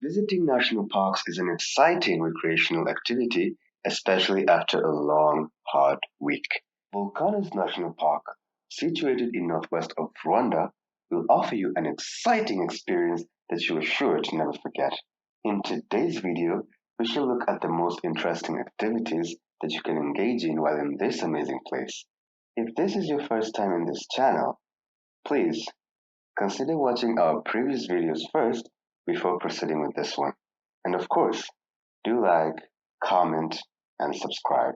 Visiting national parks is an exciting recreational activity, especially after a long, hard week. Volcanoes National Park, situated in northwest of Rwanda, will offer you an exciting experience that you are sure to never forget. In today's video, we shall look at the most interesting activities that you can engage in while in this amazing place. If this is your first time in this channel, please consider watching our previous videos first before proceeding with this one. And of course, do like, comment, and subscribe.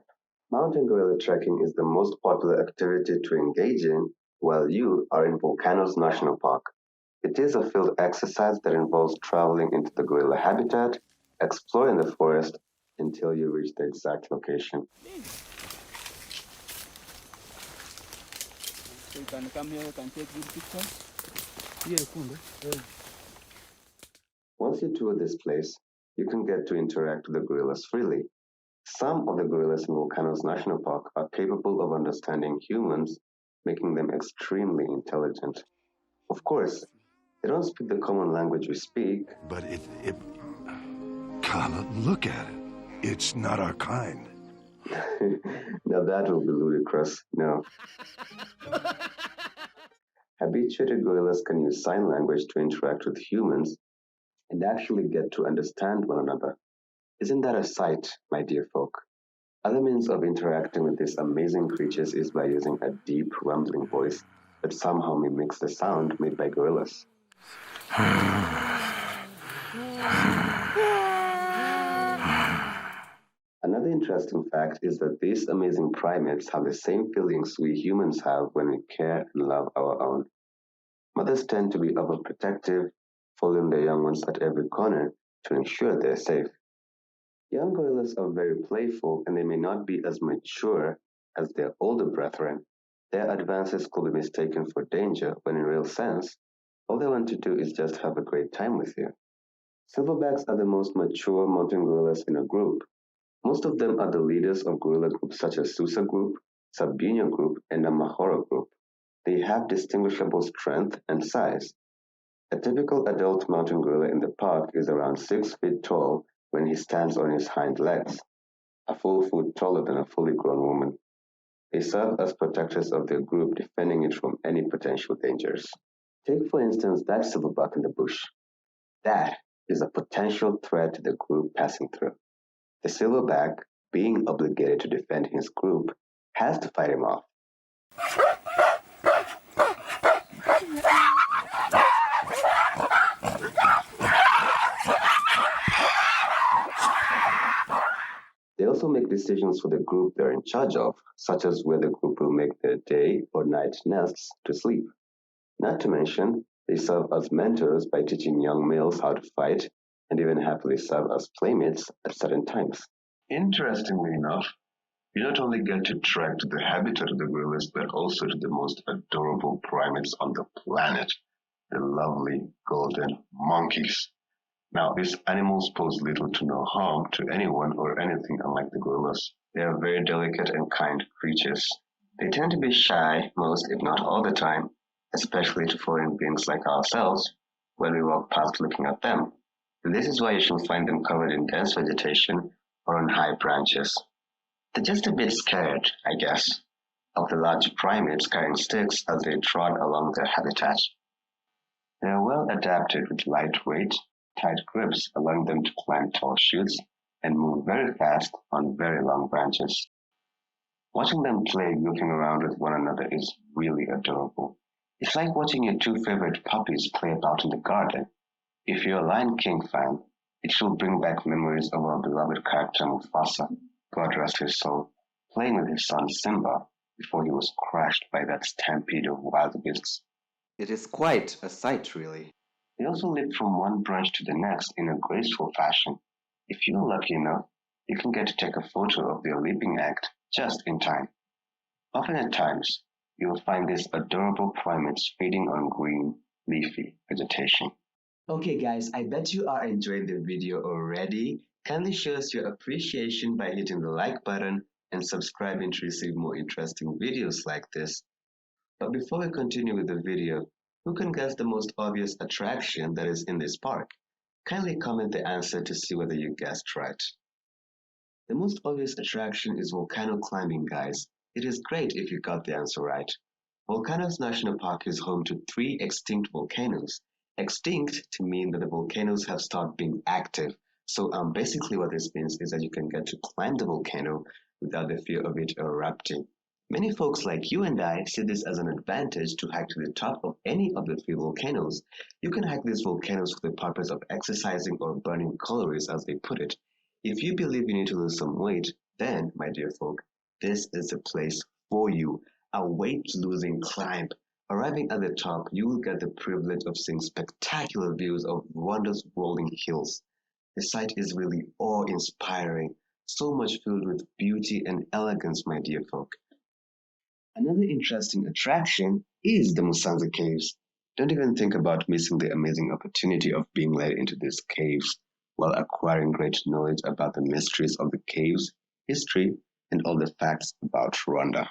Mountain gorilla trekking is the most popular activity to engage in while you are in Volcanoes National Park. It is a field exercise that involves traveling into the gorilla habitat, exploring the forest until you reach the exact location. So you can come here, you can take good pictures. Once you tour this place, you can get to interact with the gorillas freely. Some of the gorillas in Volcanoes National Park are capable of understanding humans, making them extremely intelligent. Of course, they don't speak the common language we speak. But it cannot look at it. It's not our kind. Now that will be ludicrous. No. Habituated gorillas can use sign language to interact with humans and actually get to understand one another. Isn't that a sight, my dear folk? Other means of interacting with these amazing creatures is by using a deep, rumbling voice that somehow mimics the sound made by gorillas. Another interesting fact is that these amazing primates have the same feelings we humans have when we care and love our own. Mothers tend to be overprotective, following their young ones at every corner to ensure they're safe. Young gorillas are very playful and they may not be as mature as their older brethren. Their advances could be mistaken for danger when in real sense, all they want to do is just have a great time with you. Silverbacks are the most mature mountain gorillas in a group. Most of them are the leaders of gorilla groups such as Susa Group, Sabunia Group, and the Mahoro Group. They have distinguishable strength and size. A typical adult mountain gorilla in the park is around 6 feet tall when he stands on his hind legs, a full foot taller than a fully grown woman. They serve as protectors of their group, defending it from any potential dangers. Take, for instance, that silverback in the bush. That is a potential threat to the group passing through. The silverback, being obligated to defend his group, has to fight him off. They also make decisions for the group they're in charge of, such as where the group will make their day or night nests to sleep. Not to mention, they serve as mentors by teaching young males how to fight and even happily serve as playmates at certain times. Interestingly enough, you not only get to trek to the habitat of the gorillas, but also to the most adorable primates on the planet, the lovely golden monkeys. Now, these animals pose little to no harm to anyone or anything, unlike the gorillas. They are very delicate and kind creatures. They tend to be shy most, if not all the time, especially to foreign beings like ourselves when we walk past looking at them. And this is why you shall find them covered in dense vegetation or on high branches. They're just a bit scared, I guess, of the large primates carrying sticks as they trot along their habitat. They are well adapted with lightweight, tight grips, allowing them to climb tall shoots and move very fast on very long branches. Watching them play, looking around with one another is really adorable. It's like watching your two favorite puppies play about in the garden. If you're a Lion King fan, it will bring back memories of our beloved character Mufasa, God rest his soul, playing with his son Simba before he was crushed by that stampede of wild beasts. It is quite a sight, really. They also leap from one branch to the next in a graceful fashion. If you're lucky enough, you can get to take a photo of their leaping act just in time. Often at times, you will find these adorable primates feeding on green, leafy vegetation. Okay guys, I bet you are enjoying the video already. Kindly show us your appreciation by hitting the like button and subscribing to receive more interesting videos like this. But before we continue with the video, who can guess the most obvious attraction that is in this park? Kindly comment the answer to see whether you guessed right. The most obvious attraction is volcano climbing, guys. It is great if you got the answer right. Volcanoes National Park is home to three extinct volcanoes. Extinct to mean that the volcanoes have stopped being active. So basically what this means is that you can get to climb the volcano without the fear of it erupting. Many folks like you and I see this as an advantage to hike to the top of any of the three volcanoes. You can hike these volcanoes for the purpose of exercising or burning calories, as they put it. If you believe you need to lose some weight, then, my dear folk, this is the place for you. A weight-losing climb. Arriving at the top, you will get the privilege of seeing spectacular views of Rwanda's rolling hills. The sight is really awe-inspiring, so much filled with beauty and elegance, my dear folk. Another interesting attraction is the Musa Caves. Don't even think about missing the amazing opportunity of being led into these caves while acquiring great knowledge about the mysteries of the caves, history, and all the facts about Rwanda.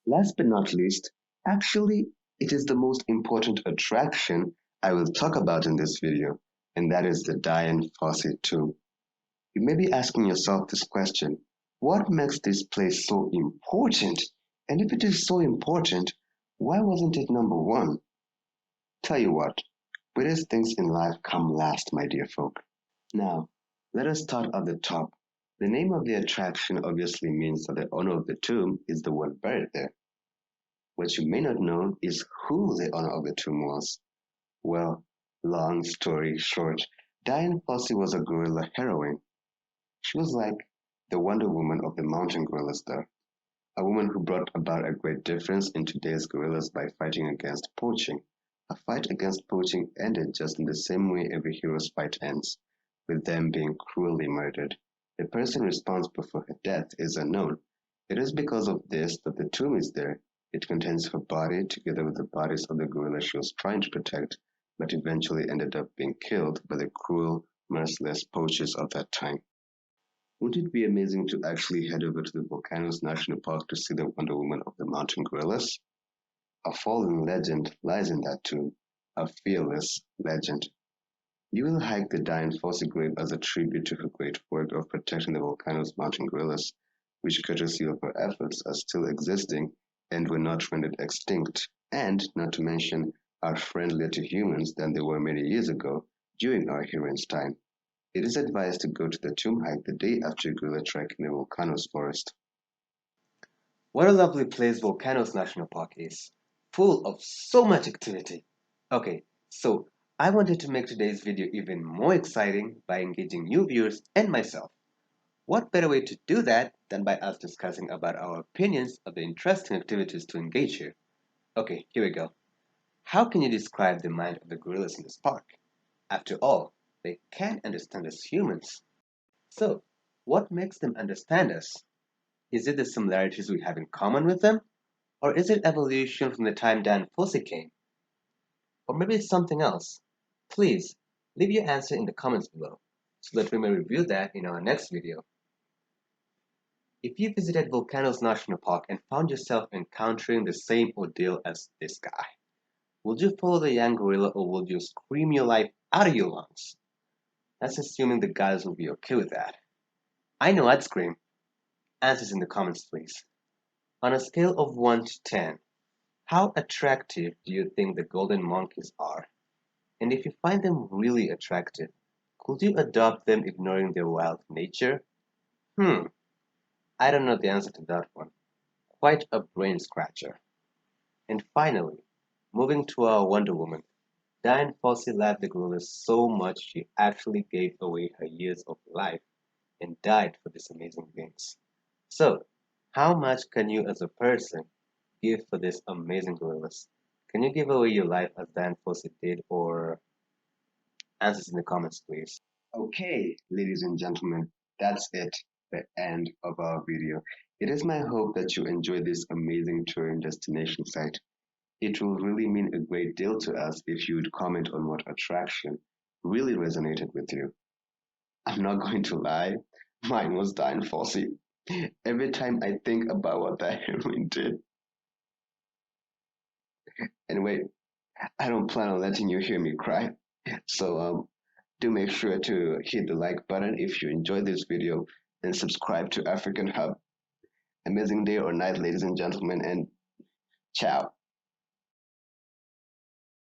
Last but not least, actually, it is the most important attraction I will talk about in this video, and that is the Dian Fossey tomb. You may be asking yourself this question: what makes this place so important? And if it is so important, why wasn't it number one? Tell you what, greatest things in life come last, my dear folk. Now, let us start at the top. The name of the attraction obviously means that the owner of the tomb is the one buried there. What you may not know is who the owner of the tomb was. Well, long story short, Dian Fossey was a guerrilla heroine. She was like the Wonder Woman of the mountain gorillas there, a woman who brought about a great difference in today's guerrillas by fighting against poaching. A fight against poaching ended just in the same way every hero's fight ends, with them being cruelly murdered. The person responsible for her death is unknown. It is because of this that the tomb is there. It contains her body together with the bodies of the guerrilla she was trying to protect, but eventually ended up being killed by the cruel, merciless poachers of that time. Wouldn't it be amazing to actually head over to the Volcanoes National Park to see the Wonder Woman of the mountain gorillas? A fallen legend lies in that tomb, a fearless legend. You will hike the Dian Fossey grave as a tribute to her great work of protecting the volcano's mountain gorillas, which courtesy of her efforts are still existing and were not rendered extinct, and, not to mention, are friendlier to humans than they were many years ago during our heroine's time. It is advised to go to the tomb hike the day after your gorilla trek in the Volcanoes forest. What a lovely place Volcanoes National Park is, full of so much activity. Okay, so I wanted to make today's video even more exciting by engaging new viewers and myself. What better way to do that than by us discussing about our opinions of the interesting activities to engage here? Okay, here we go. How can you describe the mind of the gorillas in this park? After all, they can't understand us humans. So, what makes them understand us? Is it the similarities we have in common with them? Or is it evolution from the time Dian Fossey came? Or maybe it's something else? Please, leave your answer in the comments below, so that we may review that in our next video. If you visited Volcanoes National Park and found yourself encountering the same ordeal as this guy, would you follow the young gorilla or would you scream your life out of your lungs? That's assuming the guys will be okay with that. I know I'd scream. Answers in the comments, please. On a scale of 1 to 10, how attractive do you think the golden monkeys are? And if you find them really attractive, could you adopt them ignoring their wild nature? I don't know the answer to that one. Quite a brain scratcher. And finally, moving to our Wonder Woman, Dian Fossey loved the gorilla so much she actually gave away her years of life and died for these amazing beings. So, how much can you as a person give for these amazing gorillas? Can you give away your life as Dian Fossey did, or answers in the comments, please? Okay, ladies and gentlemen, that's it, the end of our video. It is my hope that you enjoyed this amazing touring destination site. It will really mean a great deal to us if you would comment on what attraction really resonated with you. I'm not going to lie, mine was Dian Fossey. Every time I think about what that heroine did. Anyway, I don't plan on letting you hear me cry. So Do make sure to hit the like button if you enjoyed this video and subscribe to African Hub. Amazing day or night, ladies and gentlemen, and ciao.